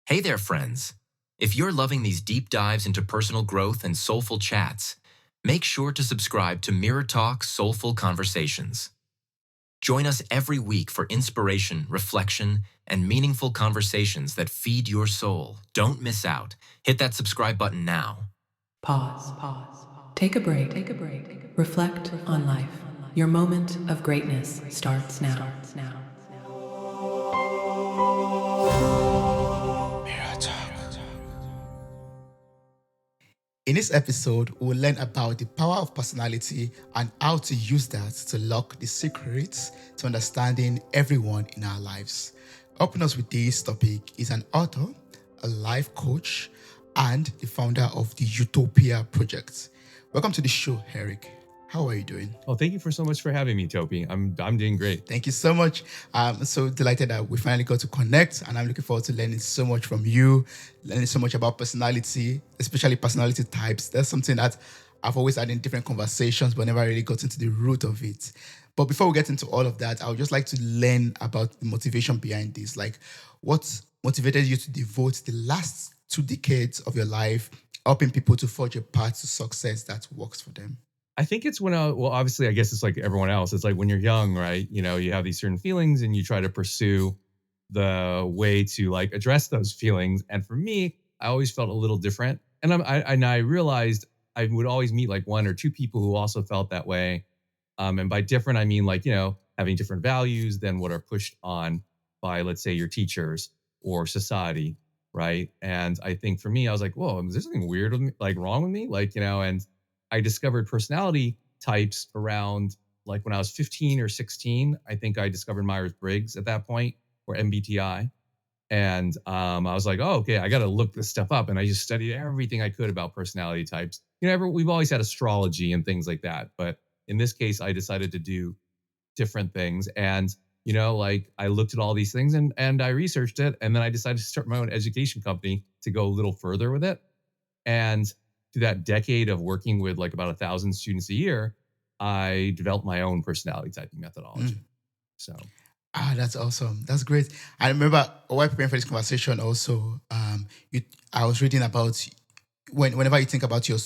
Hey there, friends. If you're loving these deep dives into personal growth and soulful chats, make sure to subscribe to Mirror Talk's Soulful Conversations. Join us every week for inspiration, reflection, and meaningful conversations that feed your soul. Don't miss out. Hit that subscribe button now. Pause. Take a break. Reflect on life. Your moment of greatness starts now. In this episode, we'll learn about the power of personality and how to use that to lock the secrets to understanding everyone in our lives. Helping us with this topic is an author, a life coach, and the founder of the Utopia Project. Welcome to the show, Eric. How are you doing? Oh, thank you so much for having me, Topi. I'm doing great. Thank you so much. I'm so delighted that we finally got to connect, and I'm looking forward to learning so much from you, learning so much about personality, especially personality types. That's something that I've always had in different conversations, but never really got into the root of it. But before we get into all of that, I would just like to learn about the motivation behind this. Like, what motivated you to devote the last 2 decades of your life helping people to forge a path to success that works for them? I think it's obviously, I guess it's like everyone else. It's like when you're young, right? You know, you have these certain feelings and you try to pursue the way to like address those feelings. And for me, I always felt a little different. And I realized I would always meet like 1 or 2 people who also felt that way. And by different, I mean like, having different values than what are pushed on by, let's say, your teachers or society, right? And I think for me, I was like, whoa, is there something weird with me, like wrong with me? Like, and I discovered personality types around like when I was 15 or 16. I think I discovered Myers-Briggs at that point, or MBTI. And I was like, oh, okay, I got to look this stuff up. And I just studied everything I could about personality types. We've always had astrology and things like that. But in this case, I decided to do different things. And, like I looked at all these things and I researched it. And then I decided to start my own education company to go a little further with it. And through that decade of working with like about 1,000 students a year, I developed my own personality typing methodology. So That's awesome. That's great. I remember while preparing for this conversation also, I was reading about whenever you think about your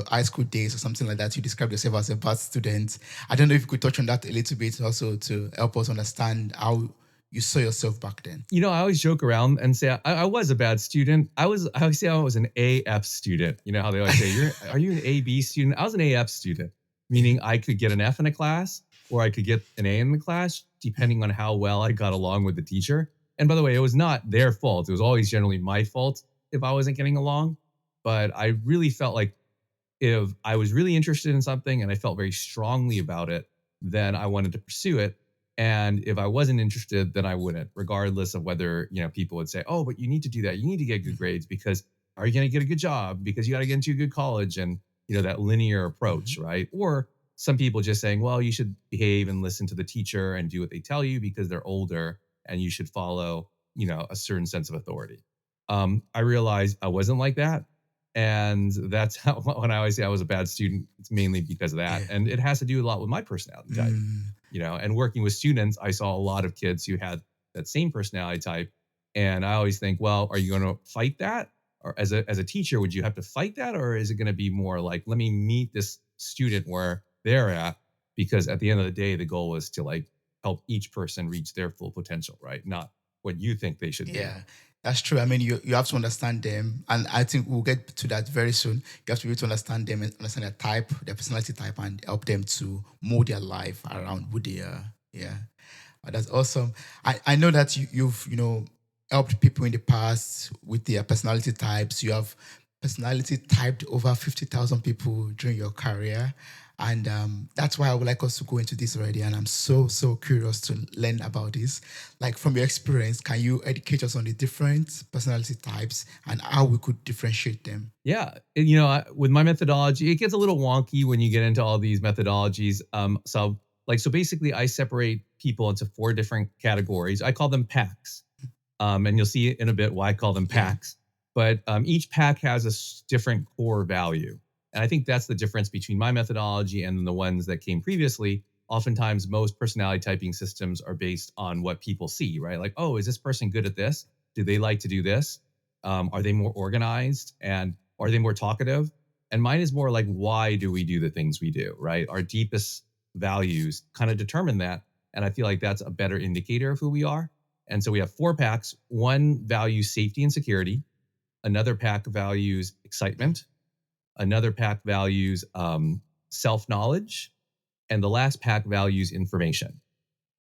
high school days or something like that, you describe yourself as a bad student. I don't know if you could touch on that a little bit also to help us understand how you saw yourself back then. I always joke around and say I was a bad student. I always say I was an AF student. You know how they always say, are you an AB student? I was an AF student, meaning I could get an F in a class or I could get an A in the class, depending on how well I got along with the teacher. And by the way, it was not their fault. It was always generally my fault if I wasn't getting along. But I really felt like if I was really interested in something and I felt very strongly about it, then I wanted to pursue it. And if I wasn't interested, then I wouldn't, regardless of whether, people would say, oh, but you need to do that. You need to get good grades because are you going to get a good job? Because you got to get into a good college and, that linear approach, right? Or some people just saying, well, you should behave and listen to the teacher and do what they tell you because they're older and you should follow, a certain sense of authority. I realized I wasn't like that. And that's how, when I always say I was a bad student, it's mainly because of that. Yeah. And it has to do a lot with my personality type. And working with students, I saw a lot of kids who had that same personality type. And I always think, well, are you going to fight that? Or as a teacher, would you have to fight that? Or is it going to be more like, let me meet this student where they're at? Because at the end of the day, the goal is to like help each person reach their full potential, right? Not what you think they should be. Yeah, that's true. I mean, you have to understand them. And I think we'll get to that very soon. You have to be able to understand them and understand their type, their personality type, and help them to mold their life around who they are. Yeah. That's awesome. I know that you've helped people in the past with their personality types. You have personality typed over 50,000 people during your career. And that's why I would like us to go into this already. And I'm so curious to learn about this. Like from your experience, can you educate us on the different personality types and how we could differentiate them? Yeah. With my methodology, it gets a little wonky when you get into all these methodologies. So basically I separate people into 4 different categories. I call them packs. And you'll see in a bit why I call them packs. But each pack has a different core value. And I think that's the difference between my methodology and the ones that came previously. Oftentimes, most personality typing systems are based on what people see, right? Like, oh, is this person good at this? Do they like to do this? Are they more organized? And are they more talkative? And mine is more like, why do we do the things we do, right? Our deepest values kind of determine that. And I feel like that's a better indicator of who we are. And so we have 4 packs. One values safety and security. Another pack values excitement. Another pack values self knowledge. And the last pack values information.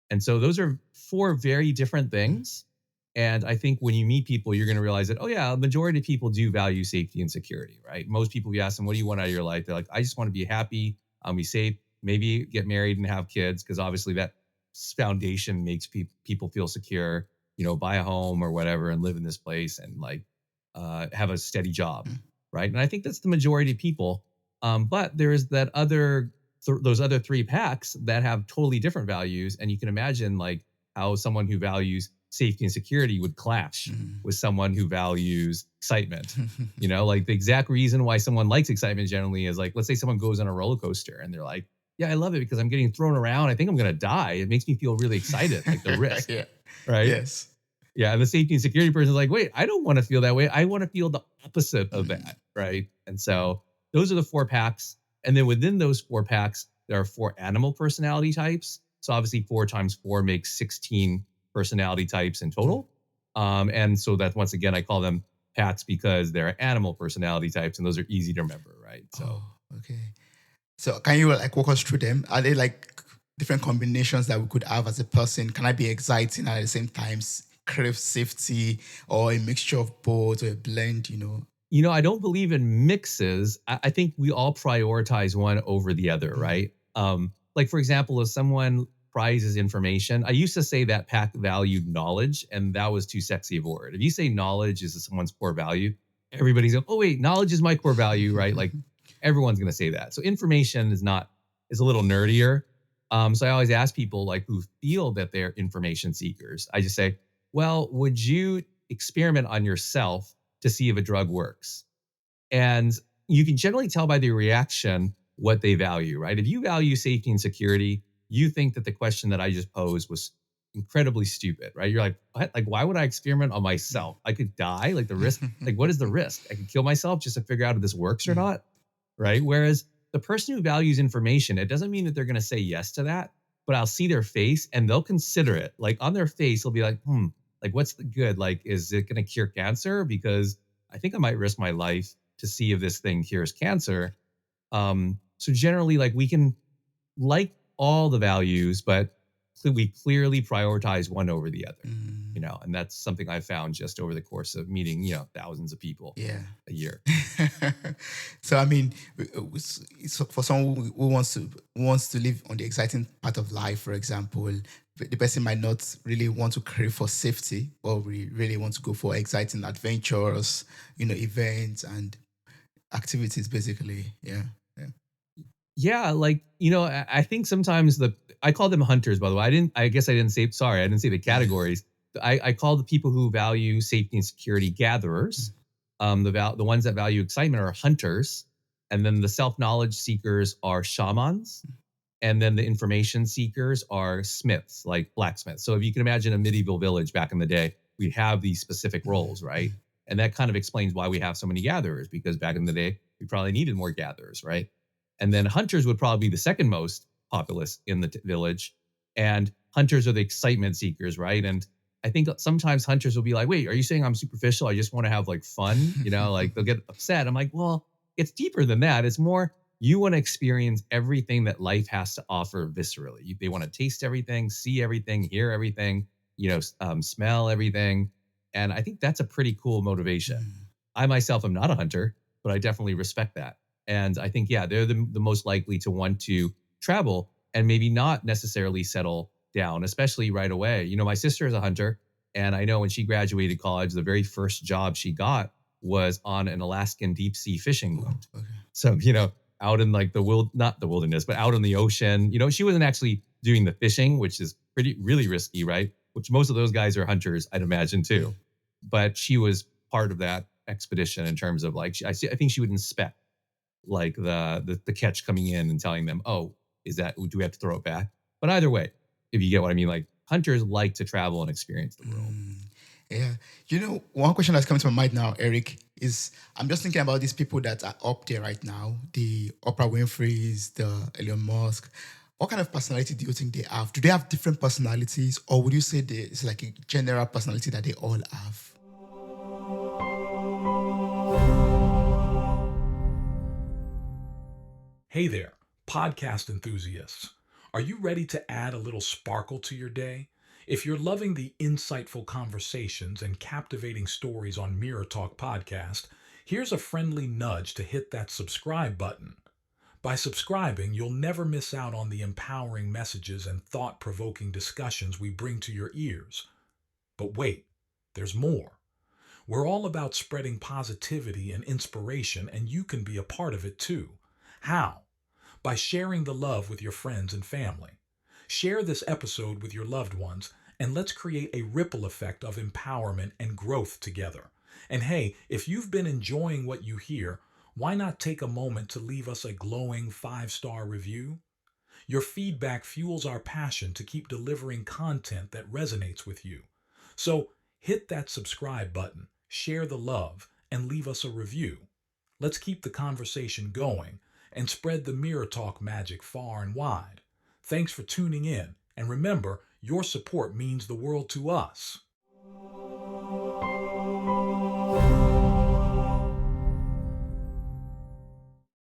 And so those are 4 very different things. And I think when you meet people, you're going to realize that, oh, yeah, a majority of people do value safety and security, right? Most people, you ask them, what do you want out of your life? They're like, I just want to be happy, be safe, maybe get married and have kids, because obviously that foundation makes people feel secure, buy a home or whatever and live in this place and like have a steady job, right? And I think that's the majority of people. But there's those other 3 packs that have totally different values. And you can imagine like how someone who values safety and security would clash with someone who values excitement. Like the exact reason why someone likes excitement generally is like, let's say someone goes on a roller coaster and they're like, yeah, I love it because I'm getting thrown around. I think I'm going to die. It makes me feel really excited, like the risk. Yeah. Right? Yes. Yeah. And the safety and security person is like, wait, I don't want to feel that way. I want to feel the opposite of that. Right. And so those are the 4 packs. And then within those 4 packs, there are 4 animal personality types. So obviously 4 times 4 makes 16 personality types in total. And so that once again, I call them packs because they're animal personality types and those are easy to remember. Right. So, okay. So can you like walk us through them? Are they like different combinations that we could have as a person? Can I be exciting and at the same time crave safety, or a mixture of both, or a blend, I don't believe in mixes. I think we all prioritize one over the other, right? Like for example, if someone prizes information, I used to say that pack valued knowledge, and that was too sexy of a word. If you say knowledge is someone's core value, everybody's like, oh wait, knowledge is my core value, right? Like everyone's going to say that. So information is a little nerdier. So I always ask people like who feel that they're information seekers. I just say, well, would you experiment on yourself to see if a drug works? And you can generally tell by the reaction what they value, right? If you value safety and security, you think that the question that I just posed was incredibly stupid, right? You're like, what? Like, why would I experiment on myself? I could die. Like the risk, like what is the risk? I could kill myself just to figure out if this works or not, right? Whereas the person who values information, it doesn't mean that they're going to say yes to that, but I'll see their face and they'll consider it. Like on their face, they'll be like, like what's the good? Like, is it going to cure cancer? Because I think I might risk my life to see if this thing cures cancer. So generally, like we can like all the values, but we clearly prioritize one over the other, and that's something I found just over the course of meeting, thousands of people a year. So, I mean, so for someone who wants to live on the exciting part of life, for example, the person might not really want to crave for safety, or we really want to go for exciting adventures, events and activities, basically. Yeah. Yeah, like, I think sometimes I call them hunters, by the way. I didn't say the categories. I call the people who value safety and security gatherers. The ones that value excitement are hunters. And then the self-knowledge seekers are shamans. And then the information seekers are smiths, like blacksmiths. So if you can imagine a medieval village back in the day, we have these specific roles, right? And that kind of explains why we have so many gatherers, because back in the day, we probably needed more gatherers, right? And then hunters would probably be the second most populous in the village. And hunters are the excitement seekers, right? And I think sometimes hunters will be like, wait, are you saying I'm superficial? I just want to have like fun, like they'll get upset. I'm like, well, it's deeper than that. It's more, you want to experience everything that life has to offer viscerally. They want to taste everything, see everything, hear everything, smell everything. And I think that's a pretty cool motivation. I myself am not a hunter, but I definitely respect that. And I think, yeah, they're the most likely to want to travel and maybe not necessarily settle down, especially right away. My sister is a hunter, and I know when she graduated college, the very first job she got was on an Alaskan deep sea fishing boat. Okay. So, out in like not the wilderness, but out in the ocean, she wasn't actually doing the fishing, which is really risky, right? Which most of those guys are hunters, I'd imagine too. But she was part of that expedition in terms of like, I think she would inspect like the catch coming in and telling them, oh, do we have to throw it back? But either way, if you get what I mean, like hunters like to travel and experience the world. Yeah. One question that's coming to my mind now, Eric, is I'm just thinking about these people that are up there right now, the Oprah Winfrey's, the Elon Musk. What kind of personality do you think they have? Do they have different personalities, or would you say it's like a general personality that they all have? Hey there, podcast enthusiasts. Are you ready to add a little sparkle to your day? If you're loving the insightful conversations and captivating stories on Mirror Talk Podcast, here's a friendly nudge to hit that subscribe button. By subscribing, you'll never miss out on the empowering messages and thought provoking discussions we bring to your ears. But wait, there's more. We're all about spreading positivity and inspiration, and you can be a part of it too. How? By sharing the love with your friends and family. Share this episode with your loved ones, and let's create a ripple effect of empowerment and growth together. And hey, if you've been enjoying what you hear, why not take a moment to leave us a glowing 5-star review? Your feedback fuels our passion to keep delivering content that resonates with you. So hit that subscribe button, share the love, and leave us a review. Let's keep the conversation going and spread the Mirror Talk magic far and wide. Thanks for tuning in, and remember, your support means the world to us.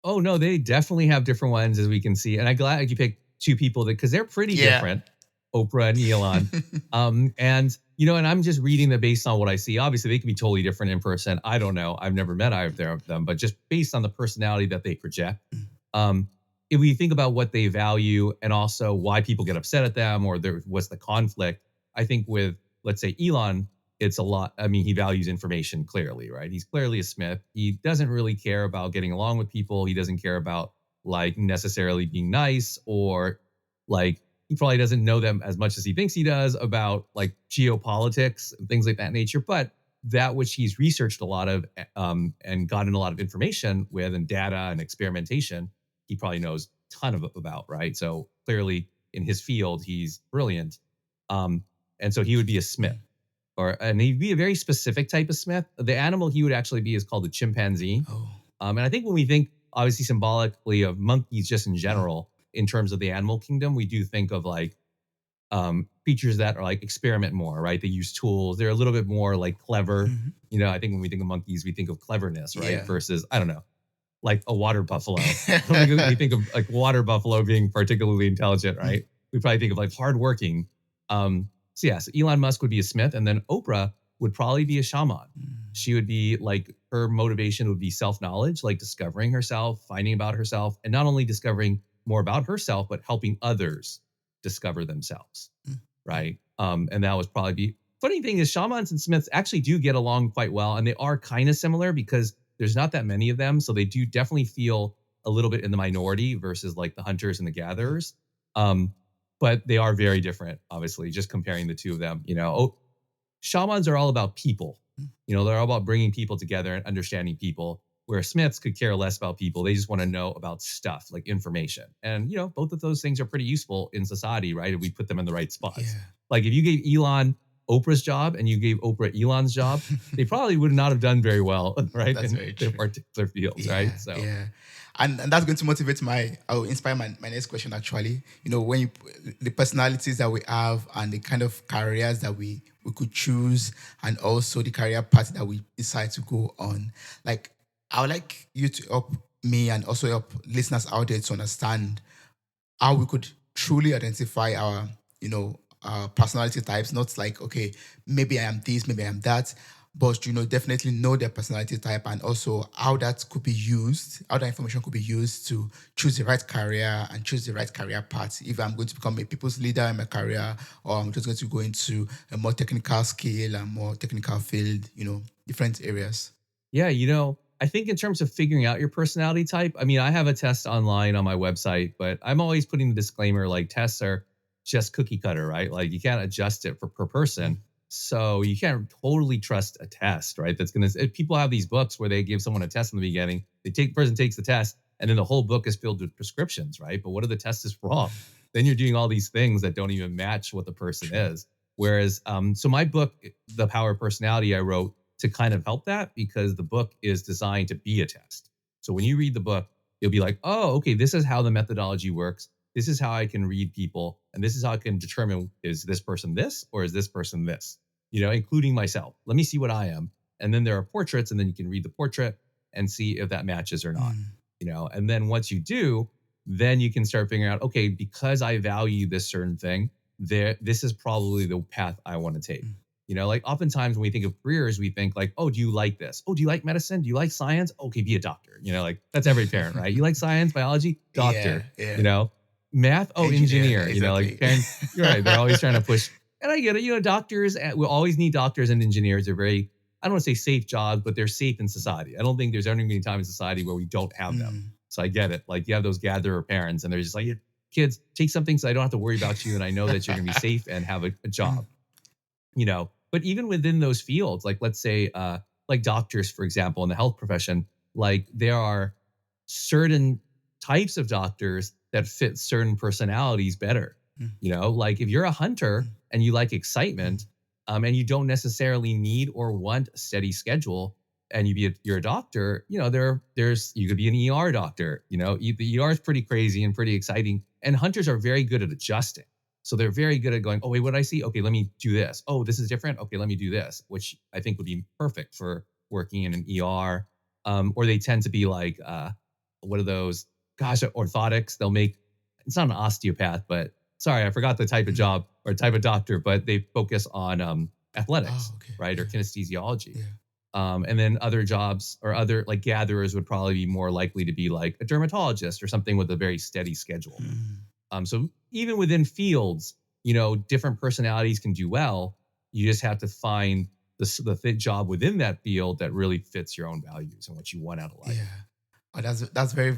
Oh no, they definitely have different ones as we can see. And I'm glad you picked two people because they're pretty different, Oprah and Elon. And I'm just reading that based on what I see. Obviously, they can be totally different in person. I don't know. I've never met either of them, but just based on the personality that they project. If we think about what they value and also why people get upset at them or what's the conflict, I think with, let's say, Elon, it's a lot. I mean, he values information clearly, right? He's clearly a Smith. He doesn't really care about getting along with people. He doesn't care about like necessarily being nice or like he probably doesn't know them as much as he thinks he does about like geopolitics and things like that nature. But that which he's researched a lot of and gotten a lot of information with and data and experimentation, he probably knows a ton about, right? So clearly in his field, he's brilliant. And so he would be a Smith. And he'd be a very specific type of Smith. The animal he would actually be is called a chimpanzee. Oh. And I think when we think, obviously, symbolically of monkeys just in general, in terms of the animal kingdom, we do think of like creatures that are like experiment more, right? They use tools. They're a little bit more like clever. Mm-hmm. I think when we think of monkeys, we think of cleverness, right? Yeah. Versus, I don't know, like a water buffalo. We think of like water buffalo being particularly intelligent, right? We probably think of like hardworking. So yes, Elon Musk would be a Smith, and then Oprah would probably be a shaman. She would be like, her motivation would be self-knowledge, like discovering herself, finding about herself, and not only discovering more about herself, but helping others discover themselves, right? And that would probably be, funny thing is shamans and Smiths actually do get along quite well, and they are kind of similar because there's not that many of them. So they do definitely feel a little bit in the minority versus like the hunters and the gatherers. But they are very different, obviously, just comparing the two of them. Shamans are all about people. They're all about bringing people together and understanding people, where Smiths could care less about people. They just want to know about stuff, like information. And, both of those things are pretty useful in society, right? If we put them in the right spots. Yeah. Like if you gave Elon Oprah's job and you gave Oprah Elon's job, they probably would not have done very well, right? That's in very their true. particular fields, right? So Yeah. And that's going to motivate I'll inspire my next question actually. When the personalities that we have and the kind of careers that we could choose and also the career path that we decide to go on. Like, I would like you to help me and also help listeners out there to understand how we could truly identify our personality types. Not like, okay, maybe I am this, maybe I am that, but definitely know their personality type and also how that could be used, how that information could be used to choose the right career and choose the right career path. If I'm going to become a people's leader in my career, or I'm just going to go into a more technical skill and more technical field, different areas. Yeah, I think in terms of figuring out your personality type, I mean, I have a test online on my website, but I'm always putting the disclaimer, like tests are just cookie cutter, right? Like you can't adjust it per person. So you can't totally trust a test, right? People have these books where they give someone a test in the beginning. Person takes the test and then the whole book is filled with prescriptions, right? But what if the test is wrong? Then you're doing all these things that don't even match what the person is. Whereas, so my book, The Power of Personality, I wrote to kind of help that because the book is designed to be a test. So when you read the book, you'll be like, oh, okay, this is how the methodology works. This is how I can read people. And this is how I can determine, is this person this or is this person this? Including myself. Let me see what I am. And then there are portraits, and then you can read the portrait and see if that matches or not. And then once you do, then you can start figuring out, okay, because I value this certain thing, this is probably the path I want to take. Like oftentimes when we think of careers, we think like, oh, do you like this? Oh, do you like medicine? Do you like science? Okay, be a doctor. Like that's every parent, right? You like science, biology, doctor. Math, oh, engineer. Exactly. Like parents, you're right. They're always trying to push. And I get it. Doctors, we always need doctors and engineers. They're very, I don't want to say safe jobs, but they're safe in society. I don't think there's ever going to be a time in society where we don't have them. So I get it. Like you have those gatherer parents and they're just like, kids, take something so I don't have to worry about you. And I know that you're going to be safe and have a job, But even within those fields, like let's say, like doctors, for example, in the health profession, like there are certain types of doctors that fit certain personalities better. Like if you're a hunter and you like excitement, and you don't necessarily need or want a steady schedule, and you're a doctor, you could be an ER doctor. The ER is pretty crazy and pretty exciting, and hunters are very good at adjusting. So they're very good at going, oh, wait, what did I see? Okay, let me do this. Oh, this is different. Okay, let me do this, which I think would be perfect for working in an ER. Or they tend to be like, what are those? Gosh, orthotics. It's not an osteopath, but sorry, I forgot the type of job or type of doctor, but they focus on athletics, right? Or kinesthesiology. And then other jobs or other like gatherers would probably be more likely to be like a dermatologist or something with a very steady schedule. So even within fields, different personalities can do well. You just have to find the fit job within that field that really fits your own values and what you want out of life. Yeah. Oh, that's very,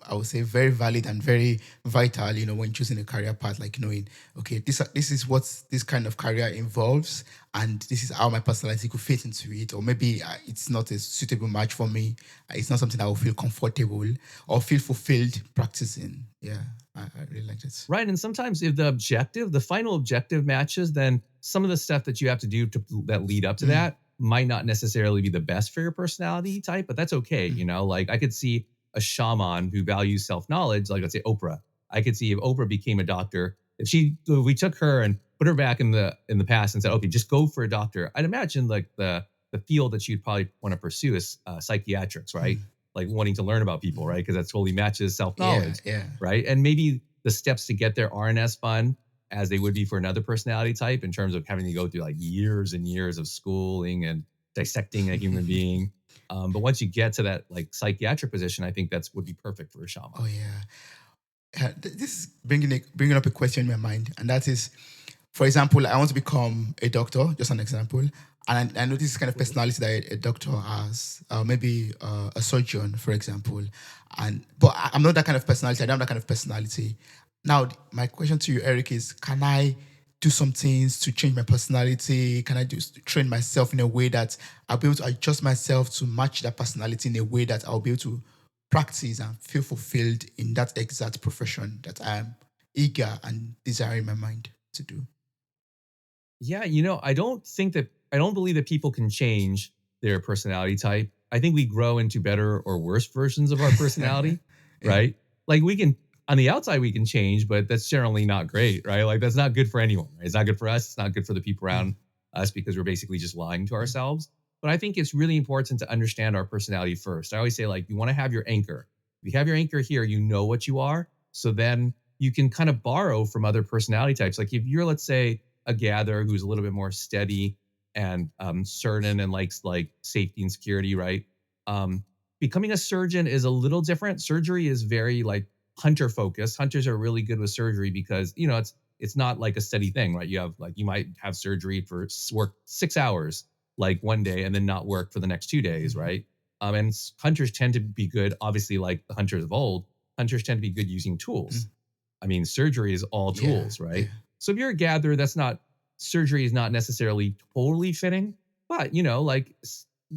I would say, very valid and very vital. When choosing a career path, like knowing, okay, this is what this kind of career involves, and this is how my personality could fit into it. Or maybe it's not a suitable match for me. It's not something I will feel comfortable or feel fulfilled practicing. Yeah, I really like it. Right, and sometimes if the final objective matches, then some of the stuff that you have to do that lead up to that might not necessarily be the best for your personality type, but that's okay. Like I could see a shaman who values self-knowledge, like let's say Oprah. I could see if Oprah became a doctor, if we took her and put her back in the past and said, okay, just go for a doctor. I'd imagine like the field that she'd probably want to pursue is psychiatrics, right? Like wanting to learn about people, right? Because that totally matches self-knowledge, right? And maybe the steps to get there aren't as fun as they would be for another personality type in terms of having to go through like years and years of schooling and dissecting a human being. But once you get to that like psychiatric position, I think would be perfect for a shaman. Oh yeah. This is bringing up a question in my mind, and that is, for example, I want to become a doctor, just an example, and I know this is kind of personality that a doctor has, maybe a surgeon, for example, but I'm not that kind of personality. I don't have that kind of personality. Now, my question to you, Eric, is: can I do some things to change my personality? Can I train myself in a way that I'll be able to adjust myself to match that personality in a way that I'll be able to practice and feel fulfilled in that exact profession that I'm eager and desiring my mind to do? Yeah, I don't believe that people can change their personality type. I think we grow into better or worse versions of our personality, right? Like on the outside we can change, but that's generally not great, right? Like that's not good for anyone, right? It's not good for us. It's not good for the people around us because we're basically just lying to ourselves. But I think it's really important to understand our personality first. I always say like you want to have your anchor. If you have your anchor here, you know what you are. So then you can kind of borrow from other personality types. Like if you're, let's say, a gatherer who's a little bit more steady and certain and likes like safety and security, right? Becoming a surgeon is a little different. Surgery is very like hunter focused. Hunters are really good with surgery because it's not like a steady thing, right? You might have surgery for work 6 hours like one day and then not work for the next 2 days, right? And hunters tend to be good, obviously, like the hunters of old. Hunters tend to be good using tools. I mean, surgery is all tools, right? So if you're a gatherer, surgery is not necessarily totally fitting, but like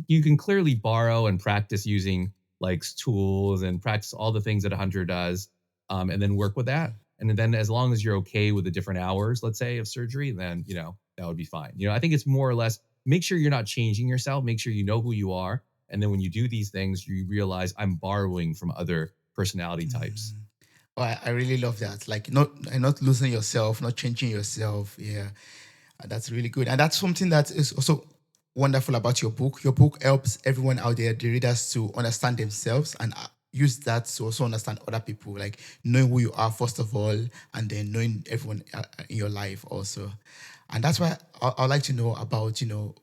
you can clearly borrow and practice using like tools and practice all the things that a hunter does, and then work with that. And then as long as you're okay with the different hours, let's say, of surgery, then that would be fine. I think it's more or less make sure you're not changing yourself, make sure you know who you are. And then when you do these things, you realize I'm borrowing from other personality types. Oh, I really love that. Like not losing yourself, not changing yourself. Yeah, that's really good, and that's something that is also wonderful about your book. Your book helps everyone out there, the readers, to understand themselves and use that to also understand other people. Like knowing who you are first of all, and then knowing everyone in your life also. And that's why I'd like to know about,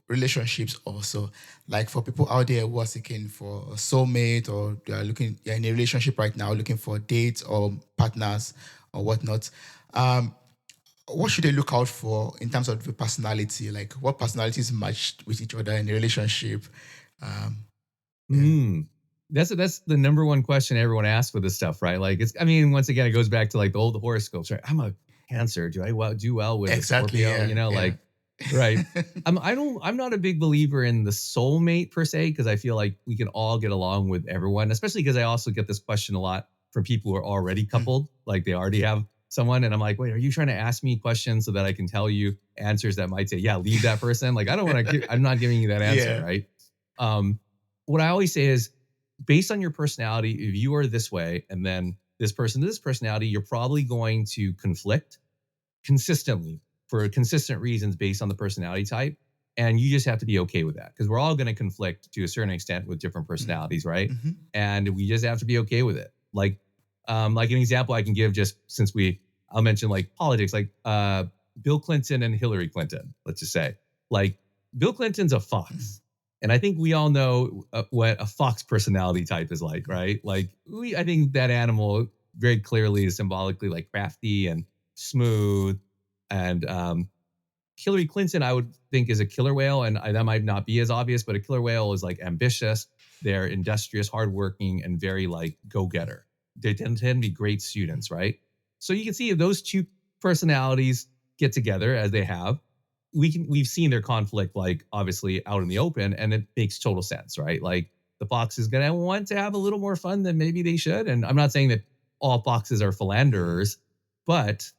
relationships also. Like for people out there who are seeking for a soulmate, or they are looking, they're in a relationship right now, looking for dates or partners or whatnot. Um, what should they look out for in terms of the personality? Like what personalities match with each other in a relationship? Um, yeah. That's the number one question everyone asks with this stuff, right? Like once again, it goes back to like the old horoscopes, right? I'm a Cancer. Do I do well with a Exactly. Scorpio? Yeah. Like, right. I'm not a big believer in the soulmate per se, because I feel like we can all get along with everyone, especially because I also get this question a lot from people who are already coupled, like they already have someone. And I'm like, wait, are you trying to ask me questions so that I can tell you answers that might say, yeah, leave that person? Like, I don't want to, I'm not giving you that answer, Yeah. right? What I always say is based on your personality, if you are this way, and then this personality, you're probably going to conflict consistently for consistent reasons based on the personality type. And you just have to be okay with that, because we're all going to conflict to a certain extent with different personalities, right? Mm-hmm. And we just have to be okay with it. Like an example I can give, just since I'll mention like politics, like Bill Clinton and Hillary Clinton, let's just say. Like Bill Clinton's a fox. And I think we all know what a fox personality type is like, right? Like I think that animal very clearly is symbolically like crafty and smooth. And Hillary Clinton, I would think, is a killer whale. And that might not be as obvious, but a killer whale is like ambitious. They're industrious, hardworking, and very like go-getter. They tend to be great students, right? So you can see if those two personalities get together as they have, we've seen their conflict, like obviously out in the open, and it makes total sense, right? Like the fox is going to want to have a little more fun than maybe they should. And I'm not saying that all foxes are philanderers, but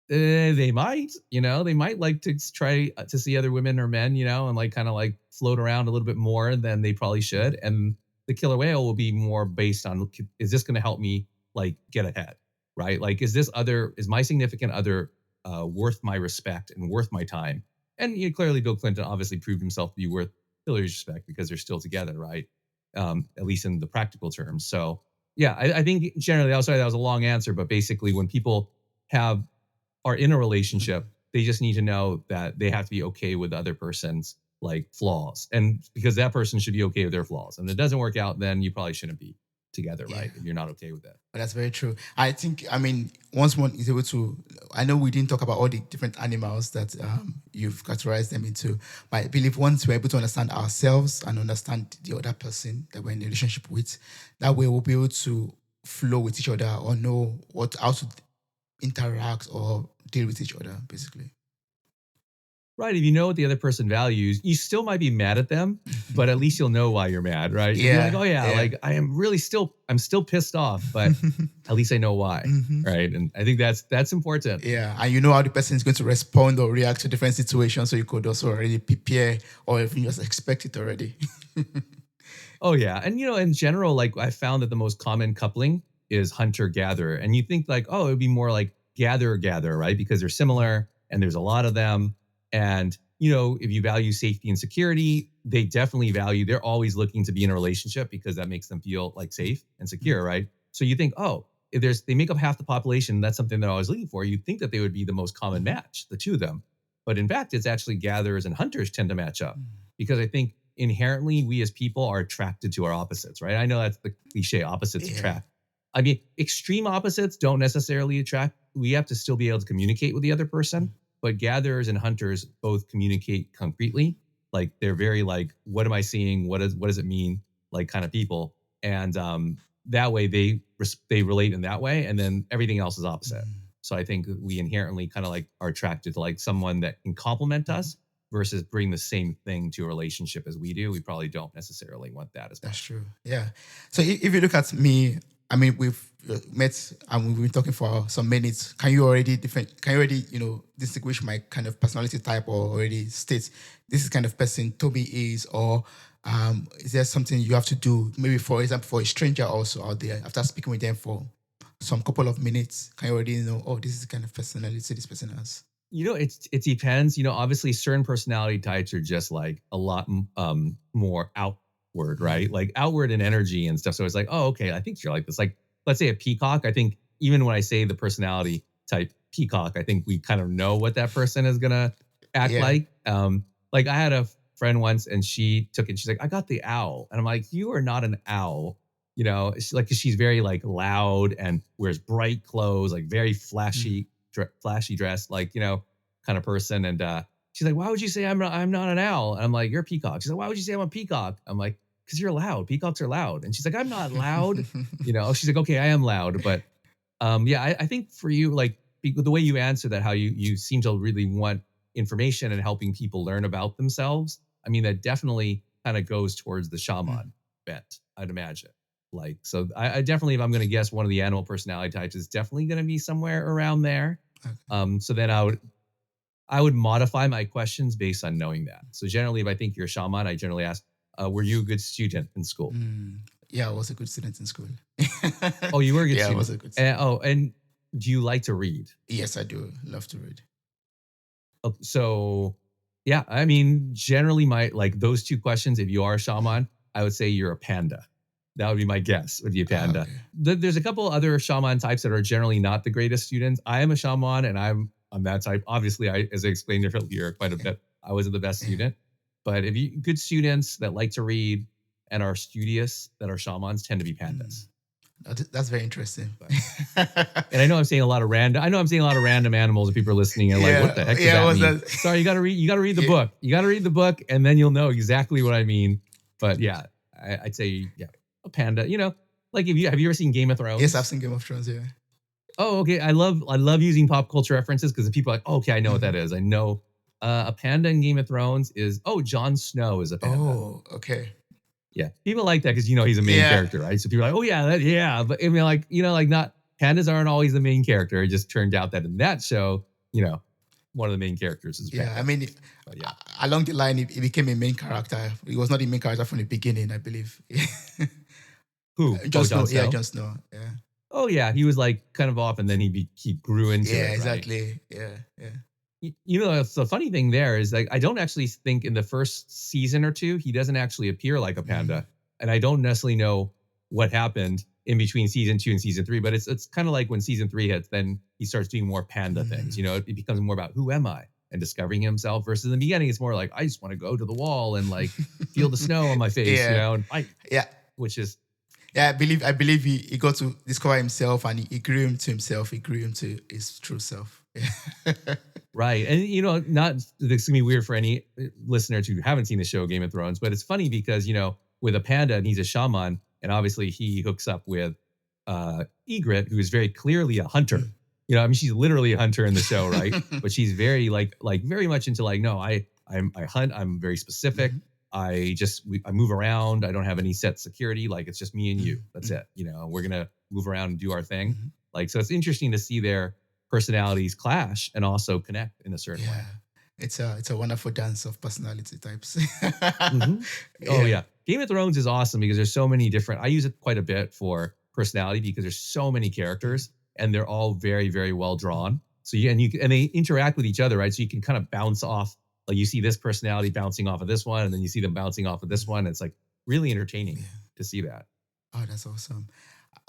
they might like to try to see other women or men, and like kind of like float around a little bit more than they probably should. And the killer whale will be more based on, is this going to help me like get ahead, right? Like, is my significant other worth my respect and worth my time? And clearly Bill Clinton obviously proved himself to be worth Hillary's respect because they're still together, right? At least in the practical terms. So yeah, I think generally, sorry, that was a long answer, but basically when people are in a relationship, they just need to know that they have to be okay with the other person's like flaws, and because that person should be okay with their flaws. And if it doesn't work out, then you probably shouldn't be together, right? If you're not okay with that. That's very true. I think, once one is able to, I know we didn't talk about all the different animals that you've categorized them into, but I believe once we're able to understand ourselves and understand the other person that we're in a relationship with, that way we'll be able to flow with each other or know how to interact or deal with each other, basically. Right. If you know what the other person values, you still might be mad at them, but at least you'll know why you're mad, right? Yeah. You're like, oh yeah, like I'm still pissed off, but at least I know why, right? And I think that's important. Yeah, and you know how the person is going to respond or react to different situations, so you could also already prepare or even just expect it already. Oh yeah, and in general, like I found that the most common coupling is hunter-gatherer, and you think like, oh, it would be more like gatherer-gatherer, right? Because they're similar and there's a lot of them. And, if you value safety and security, they definitely they're always looking to be in a relationship because that makes them feel like safe and secure, right? So you think, oh, if they make up half the population, that's something they're always looking for. You'd think that they would be the most common match, the two of them. But in fact, it's actually gatherers and hunters tend to match up, because I think inherently we as people are attracted to our opposites, right? I know that's the cliche, opposites attract. Extreme opposites don't necessarily attract. We have to still be able to communicate with the other person. But gatherers and hunters both communicate concretely. Like they're very like, what am I seeing? What does it mean? Like kind of people. And that way they relate in that way. And then everything else is opposite. So I think we inherently kind of like are attracted to like someone that can complement us versus bring the same thing to a relationship as we do. We probably don't necessarily want that as much. That's true. Yeah. So if you look at me, I mean, we've met and we've been talking for some minutes. Can you already distinguish my kind of personality type, or already state this is kind of person Toby is, or is there something you have to do? Maybe, for example, for a stranger also out there, after speaking with them for some couple of minutes, can you already know, oh, this is the kind of personality this person has? It depends. Obviously certain personality types are just like a lot more outward, right? Like outward in energy and stuff. So it's like, oh, okay, I think you're like this. Like, let's say a peacock. I think even when I say the personality type peacock, I think we kind of know what that person is gonna act Yeah. like. Like I had a friend once and she took it. She's like, I got the owl, and I'm like, you are not an owl. It's like 'cause she's very like loud and wears bright clothes, like very flashy dress, like, kind of person. And she's like, why would you say I'm not an owl? And I'm like, you're a peacock. She's like, why would you say I'm a peacock? I'm like, because you're loud. Peacocks are loud. And she's like, I'm not loud. She's like, okay, I am loud. But yeah, I think for you, like the way you answer that, how you seem to really want information and helping people learn about themselves. I mean, that definitely kind of goes towards the shaman bent, I'd imagine. Like, so I definitely, if I'm going to guess, one of the animal personality types is definitely going to be somewhere around there. So then I would modify my questions based on knowing that. So generally, if I think you're a shaman, I generally ask, were you a good student in school? Yeah, I was a good student in school. Oh, you were a good Yeah, I student. was a good student. And do you like to read? Yes, I do love to read. So yeah, I mean, generally like those two questions, if you are a shaman, I would say you're a panda. That would be my guess, would be a panda. Okay. There's a couple other shaman types that are generally not the greatest students. I am a shaman and I'm that type. Obviously, as I explained earlier quite a bit, I wasn't the best student. But if you good students that like to read and are studious that are shamans tend to be pandas. That's very interesting. And I know I'm saying a lot of random animals, and people are listening and like, what the heck does that mean? Sorry, you gotta read the book. You gotta read the book, and then you'll know exactly what I mean. But yeah, I'd say, yeah, a panda. Like have you ever seen Game of Thrones? Yes, I've seen Game of Thrones. Yeah. Oh, okay. I love using pop culture references because people are like, oh, okay, I know what that is. I know a panda in Game of Thrones is Jon Snow is a panda. Oh, okay. Yeah, people like that because he's a main character, right? So people are like, oh yeah, but I mean, like not pandas aren't always the main character. It just turned out that in that show, one of the main characters is panda. Yeah. I mean, along the line, he became a main character. He was not the main character from the beginning, I believe. Who? Jon Snow. Snow? Yeah, Jon Snow. Yeah. Oh yeah, he was like kind of off, and then he grew into it. Yeah, right? exactly. Yeah. The funny thing there is like I don't actually think in the first season or two he doesn't actually appear like a panda, and I don't necessarily know what happened in between season 2 and season 3. But it's kind of like when season 3 hits, then he starts doing more panda things. It becomes more about who am I and discovering himself. Versus in the beginning, it's more like I just want to go to the wall and like feel the snow on my face, and fight. Yeah, which is. Yeah, I believe he got to discover himself, and he grew into himself. He grew into his true self. Right. And, not, it's going to be weird for any listeners who haven't seen the show Game of Thrones, but it's funny because, with a panda and he's a shaman, and obviously he hooks up with Ygritte, who is very clearly a hunter. I mean, she's literally a hunter in the show, right? But she's very like very much into like, no, I hunt. I'm very specific. I move around. I don't have any set security. Like it's just me and you. That's it. We're going to move around and do our thing. Like, so it's interesting to see their personalities clash and also connect in a certain way. It's a wonderful dance of personality types. Oh yeah. Game of Thrones is awesome because there's so many different, I use it quite a bit for personality because there's so many characters and they're all very, very well drawn. So and they interact with each other, right? So you can kind of bounce off, like you see this personality bouncing off of this one, and then you see them bouncing off of this one. It's like really entertaining to see that. Oh, that's awesome.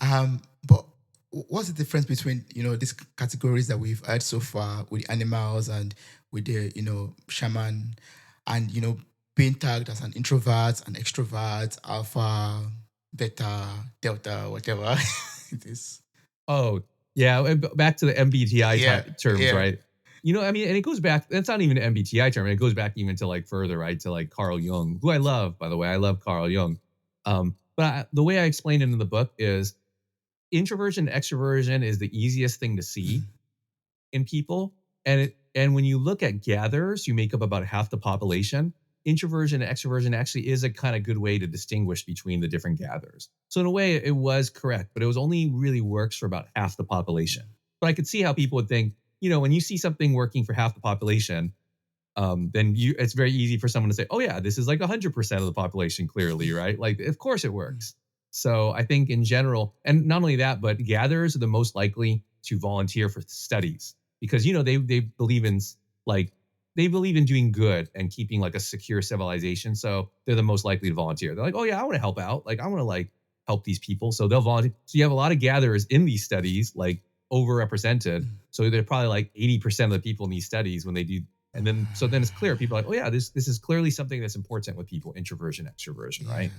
But what's the difference between, these categories that we've had so far with the animals and with the, shaman and, being tagged as an introvert, an extrovert, alpha, beta, delta, whatever it is. Oh, yeah. Back to the MBTI terms, right? I mean, and it goes back, that's not even an MBTI term. It goes back even to like further, right? To like Carl Jung, who I love, by the way. I love Carl Jung. But the way I explained it in the book is introversion and extroversion is the easiest thing to see in people. And when you look at gatherers, you make up about half the population. introversion and extroversion actually is a kind of good way to distinguish between the different gathers. So in a way, it was correct, but it was only really works for about half the population. But I could see how people would think, when you see something working for half the population, then it's very easy for someone to say, oh yeah, this is like 100% of the population, clearly, right? Like, of course it works. So I think in general, and not only that, but gatherers are the most likely to volunteer for studies because, they believe in like, they believe in doing good and keeping like a secure civilization. So they're the most likely to volunteer. They're like, oh yeah, I want to help out. Like, I want to like help these people. So they'll volunteer. So you have a lot of gatherers in these studies, like overrepresented. So they're probably like 80% of the people in these studies when they do. And then, so then it's clear. People are like, oh yeah, this is clearly something that's important with people, introversion, extroversion, right?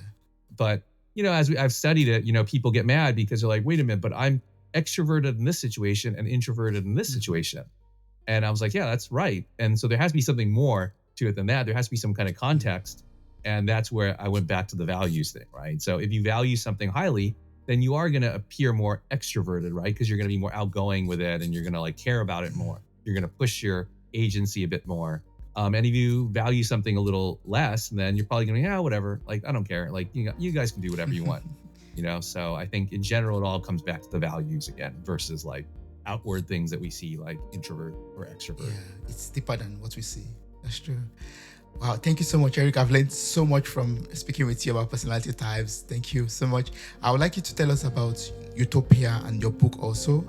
But, as I've studied it, people get mad because they're like, wait a minute, but I'm extroverted in this situation and introverted in this situation. And I was like, yeah, that's right. And so there has to be something more to it than that. There has to be some kind of context. And that's where I went back to the values thing, right? So if you value something highly, then you are going to appear more extroverted, right? Because you're going to be more outgoing with it and you're going to like care about it more. You're going to push your agency a bit more. And if you value something a little less, then you're probably going to be, yeah, whatever. Like, I don't care. Like, you guys can do whatever you want, So I think in general, it all comes back to the values again versus like outward things that we see like introvert or extrovert. Yeah, it's deeper than what we see. That's true. Wow, thank you so much, Eric. I've learned so much from speaking with you about personality types. Thank you so much. I would like you to tell us about Utopia and your book also,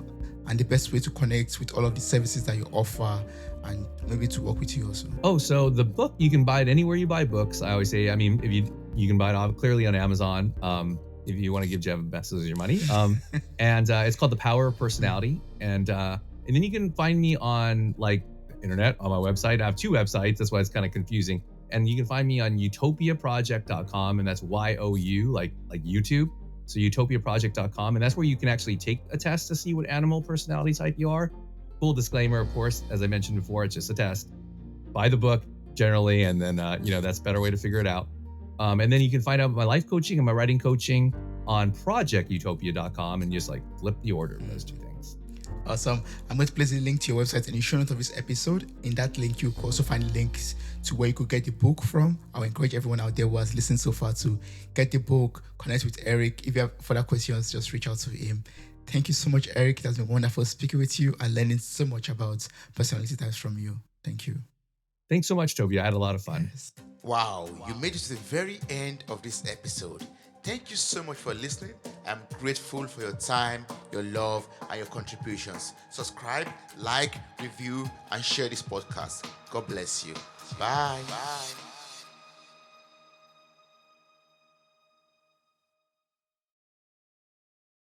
and the best way to connect with all of the services that you offer and maybe to work with you also. Oh, so the book, you can buy it anywhere you buy books. I always say, I mean, if you can buy it clearly on Amazon. If you want to give Jeff Bezos your money. And it's called The Power of Personality. And then you can find me on like internet on my website. I have 2 websites. That's why it's kind of confusing. And you can find me on utopiaproject.com. And that's YOU, like YouTube. So utopiaproject.com. And that's where you can actually take a test to see what animal personality type you are. Full disclaimer, of course, as I mentioned before, it's just a test. Buy the book generally. And then, that's a better way to figure it out. And then you can find out my life coaching and my writing coaching on projectutopia.com and just like flip the order of those 2 things. Awesome. I'm going to place a link to your website in the show notes of this episode. In that link, you could also find links to where you could get the book from. I would encourage everyone out there who has listened so far to get the book, connect with Eric. If you have further questions, just reach out to him. Thank you so much, Eric. It has been wonderful speaking with you and learning so much about personality types from you. Thank you. Thanks so much, Toby. I had a lot of fun. Yes. Wow, you made it to the very end of this episode. Thank you so much for listening. I'm grateful for your time, your love, and your contributions. Subscribe, like, review, and share this podcast. God bless you. Bye. Bye.